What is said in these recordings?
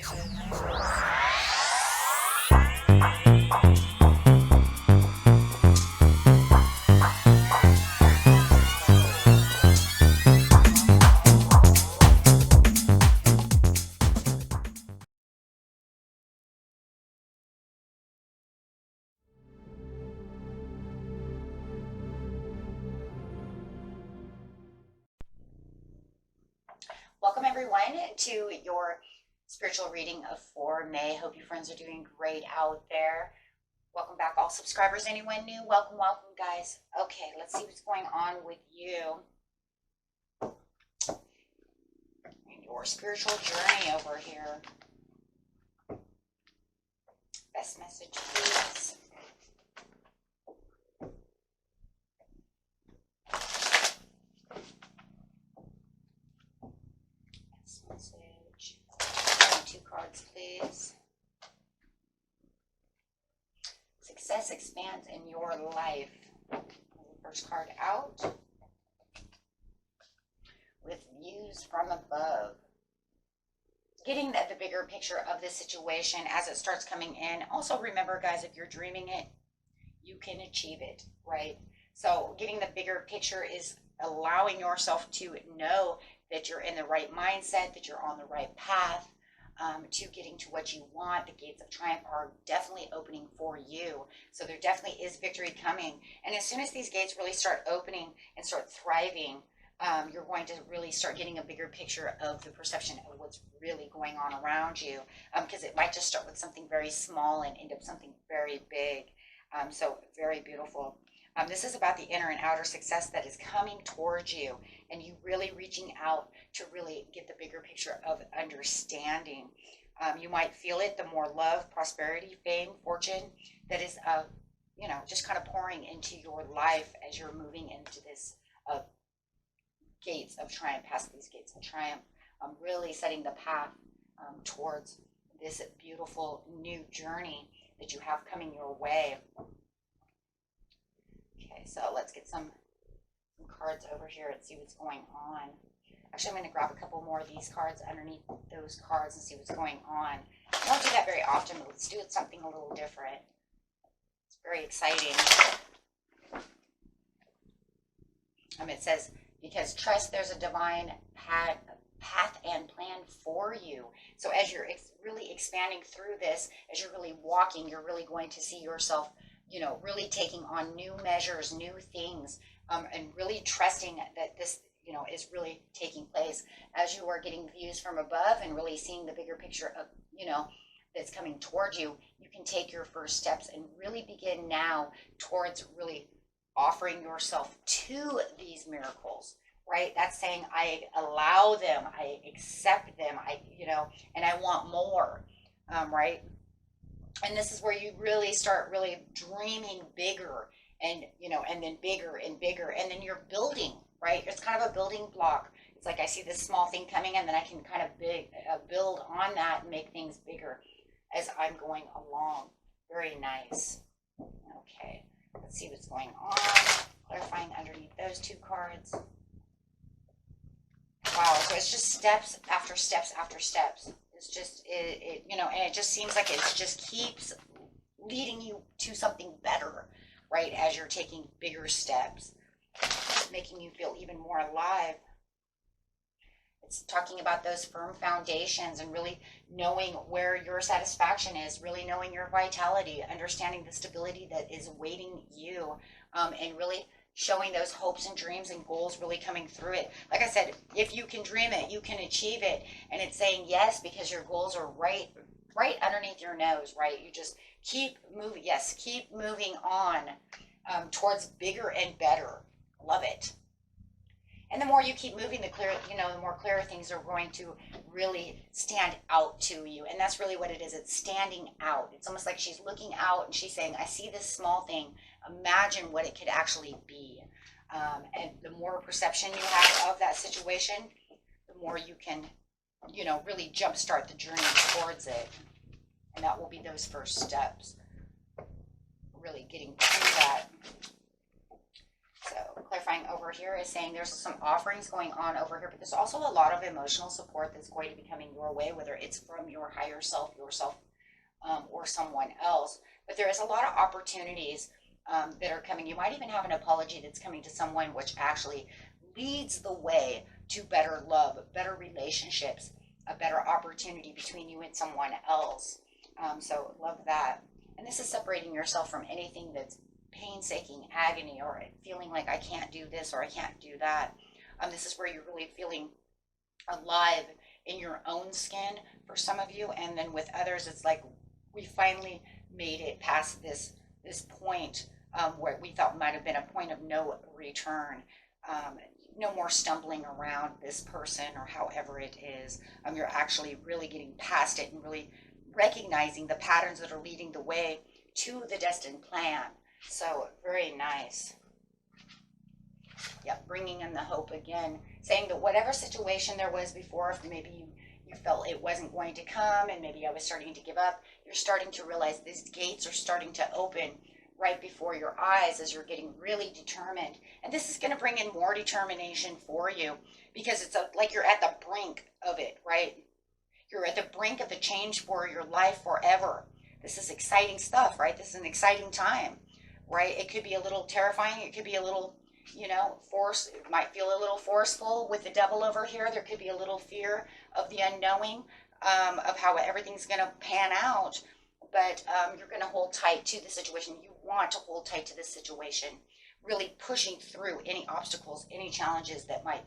Welcome everyone to your spiritual reading for May. Hope you friends are doing great out there. Welcome back all subscribers. Anyone new? Welcome, welcome guys. Okay, let's see what's going on with you. Your spiritual journey over here. Best message, please. Message. 2 cards, please. Success expands in your life. First card out. With views from above. Getting the bigger picture of this situation as it starts coming in. Also remember, guys, if you're dreaming it, you can achieve it, right? So getting the bigger picture is allowing yourself to know that you're in the right mindset, that you're on the right path to getting to what you want. The gates of triumph are definitely opening for you. So there definitely is victory coming. And as soon as these gates really start opening and start thriving, you're going to really start getting a bigger picture of the perception of what's really going on around you. Because it might just start with something very small and end up something very big. So very beautiful. This is about the inner and outer success that is coming towards you, and you really reaching out to really get the bigger picture of understanding. You might feel it, the more love, prosperity, fame, fortune that is, just kind of pouring into your life as you're moving into this gates of triumph, past these gates of triumph, really setting the path towards this beautiful new journey that you have coming your way. Okay, so let's get some cards over here and see what's going on. Actually, I'm going to grab a couple more of these cards underneath those cards and see what's going on. I don't do that very often, but let's do something a little different. It's very exciting. It says, because trust there's a divine path and plan for you. So as you're really expanding through this, as you're really walking, you're really going to see yourself really taking on new measures, new things, and really trusting that this, is really taking place as you are getting views from above and really seeing the bigger picture of, that's coming towards you. You can take your first steps and really begin now towards really offering yourself to these miracles, right? That's saying, I allow them, I accept them, and I want more, right? And this is where you really start really dreaming bigger and, and then bigger and bigger. And then you're building, right? It's kind of a building block. It's like I see this small thing coming and then I can kind of build on that and make things bigger as I'm going along. Very nice. Okay, let's see what's going on. Clarifying underneath those 2 cards. Wow, so it's just steps after steps after steps. It's just, and it just seems like it just keeps leading you to something better, right? As you're taking bigger steps, making you feel even more alive. It's talking about those firm foundations and really knowing where your satisfaction is, really knowing your vitality, understanding the stability that is awaiting you, and really showing those hopes and dreams and goals really coming through it. Like I said, if you can dream it, you can achieve it. And it's saying yes, because your goals are right underneath your nose, right? You just keep moving. Yes, keep moving on towards bigger and better. Love it. And the more you keep moving, the more clearer things are going to really stand out to you. And that's really what it is. It's standing out. It's almost like she's looking out and she's saying, I see this small thing. Imagine what it could actually be. And the more perception you have of that situation, the more you can, really jumpstart the journey towards it. And that will be those first steps. Really getting through that. So clarifying over here is saying there's some offerings going on over here, but there's also a lot of emotional support that's going to be coming your way, whether it's from your higher self, yourself, or someone else. But there is a lot of opportunities that are coming. You might even have an apology that's coming to someone, which actually leads the way to better love, better relationships, a better opportunity between you and someone else. So love that. And this is separating yourself from anything that's painstaking, agony, or feeling like I can't do this or I can't do that. This is where you're really feeling alive in your own skin for some of you, and then with others, it's like we finally made it past this point where we thought might have been a point of no return. No more stumbling around this person or however it is. You're actually really getting past it and really recognizing the patterns that are leading the way to the destined plan. So very nice. Yeah, bringing in the hope again, saying that whatever situation there was before, if maybe you felt it wasn't going to come and maybe I was starting to give up, you're starting to realize these gates are starting to open right before your eyes as you're getting really determined. And this is going to bring in more determination for you because it's like you're at the brink of it, right? You're at the brink of the change for your life forever. This is exciting stuff, right? This is an exciting time. Right? It could be a little terrifying. It could be a little, it might feel a little forceful with the devil over here. There could be a little fear of the unknowing, of how everything's going to pan out. But you're going to hold tight to the situation. You want to hold tight to this situation, really pushing through any obstacles, any challenges that might,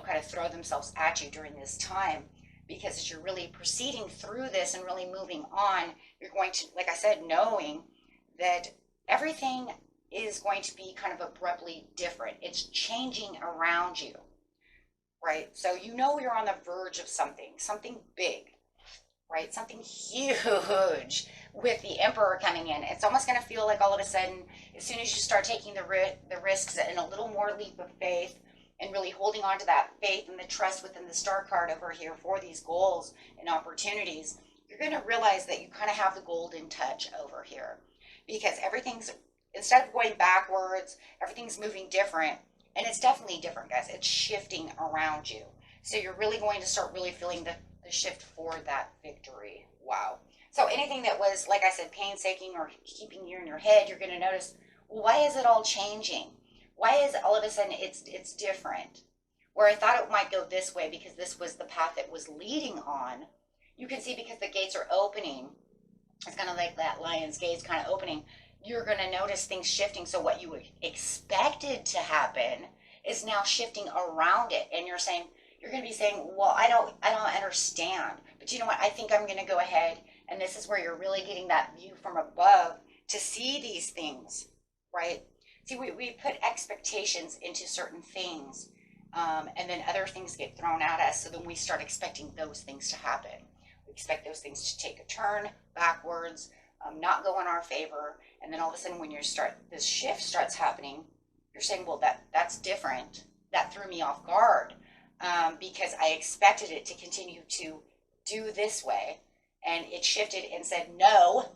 kind of throw themselves at you during this time. Because as you're really proceeding through this and really moving on, you're going to, like I said, knowing that everything is going to be kind of abruptly different. It's changing around you, right? So you're on the verge of something big, right? Something huge with the Emperor coming in. It's almost going to feel like all of a sudden, as soon as you start taking the risks and a little more leap of faith and really holding on to that faith and the trust within the star card over here for these goals and opportunities, you're going to realize that you kind of have the golden touch over here. Because everything's, instead of going backwards, everything's moving different. And it's definitely different, guys. It's shifting around you. So you're really going to start really feeling the shift for that victory. Wow. So anything that was, like I said, painstaking or keeping you in your head, you're going to notice, well, why is it all changing? Why is all of a sudden it's different? Where I thought it might go this way because this was the path it was leading on. You can see because the gates are opening. It's kind of like that lion's gates kind of opening. You're going to notice things shifting. So what you expected to happen is now shifting around it. And you're going to be saying, well, I don't understand. But you know what? I think I'm going to go ahead. And this is where you're really getting that view from above to see these things, right? See, we put expectations into certain things. And then other things get thrown at us. So then we start expecting those things to happen. Expect those things to take a turn backwards, not go in our favor, and then all of a sudden when this shift starts happening, you're saying, well, that's different. That threw me off guard because I expected it to continue to do this way, and it shifted and said, no,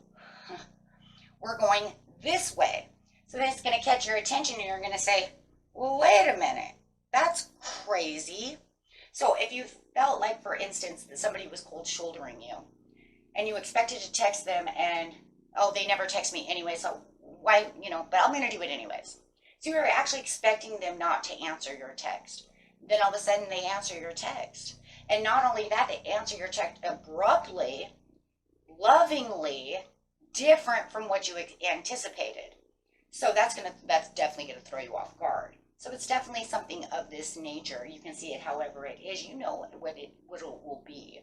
we're going this way. So then it's going to catch your attention, and you're going to say, well, wait a minute, that's crazy. So if you felt like, for instance, that somebody was cold shouldering you and you expected to text them and, oh, they never text me anyway, so why, but I'm going to do it anyways. So you're actually expecting them not to answer your text. Then all of a sudden they answer your text. And not only that, they answer your text abruptly, lovingly, different from what you anticipated. So that's definitely going to throw you off guard. So it's definitely something of this nature. You can see it however it is. You know what it will be.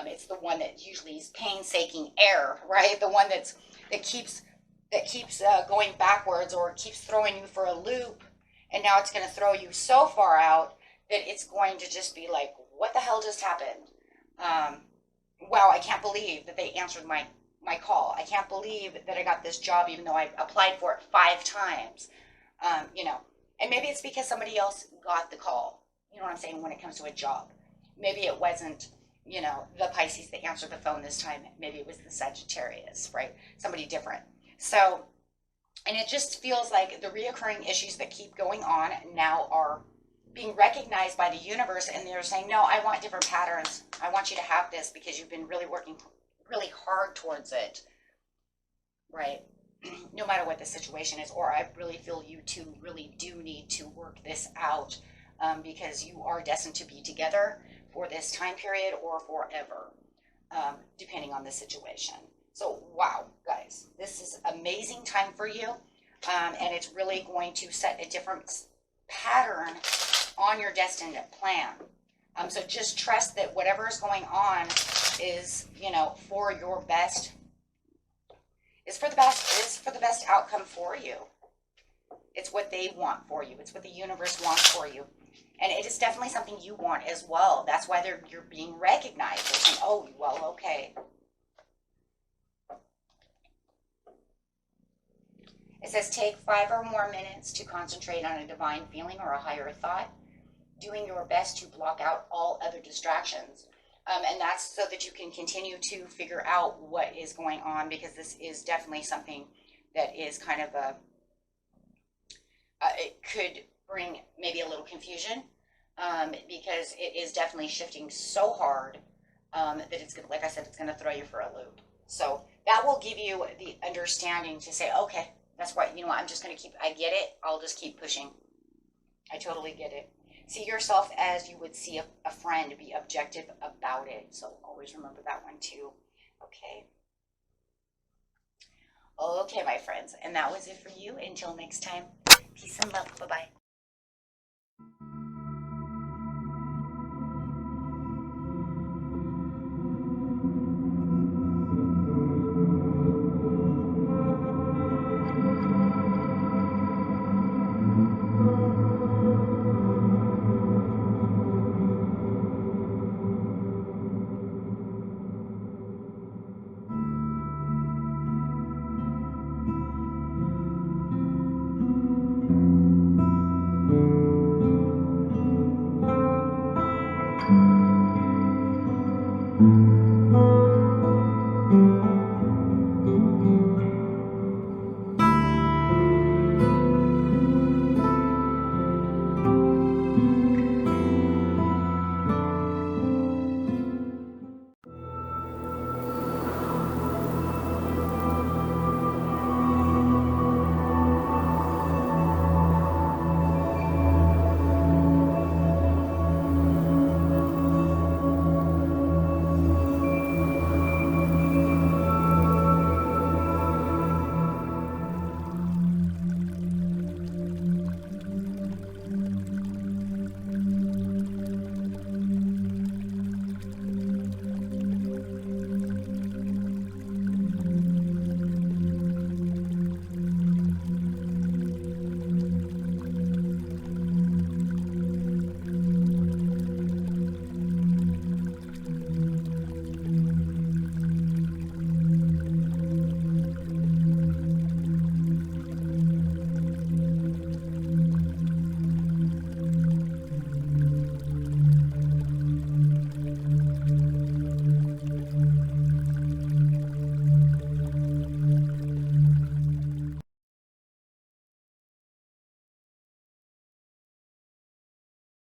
It's the one that usually is painstaking air, right? The one that keeps going backwards or keeps throwing you for a loop. And now it's going to throw you so far out that it's going to just be like, what the hell just happened? Wow, I can't believe that they answered my call. I can't believe that I got this job even though I applied for it 5 times. And maybe it's because somebody else got the call. You know what I'm saying? When it comes to a job, maybe it wasn't, the Pisces that answered the phone this time. Maybe it was the Sagittarius, right? Somebody different. So And it just feels like the reoccurring issues that keep going on now are being recognized by the universe, and they're saying, no, I want different patterns. I want you to have this because you've been really working really hard towards it, right? No matter what the situation is, or I really feel you two really do need to work this out, because you are destined to be together for this time period or forever, depending on the situation. So, wow, guys, this is amazing time for you, and it's really going to set a different pattern on your destined plan. So just trust that whatever is going on is, you know, for your best. It's for the best. It's for the best outcome for you. It's what they want for you. It's what the universe wants for you. And it is definitely something you want as well. That's why you're being recognized. They're saying, oh, well, okay. It says take 5 or more minutes to concentrate on a divine feeling or a higher thought, doing your best to block out all other distractions. And that's so that you can continue to figure out what is going on, because this is definitely something that is kind of it could bring maybe a little confusion, because it is definitely shifting so hard that it's going to, like I said, it's going to throw you for a loop. So that will give you the understanding to say, okay, that's right, you know what, I'm just going to I get it, I'll just keep pushing. I totally get it. See yourself as you would see a friend, be objective about it. So always remember that one too. Okay. Okay, my friends. And that was it for you. Until next time, peace and love. Bye-bye.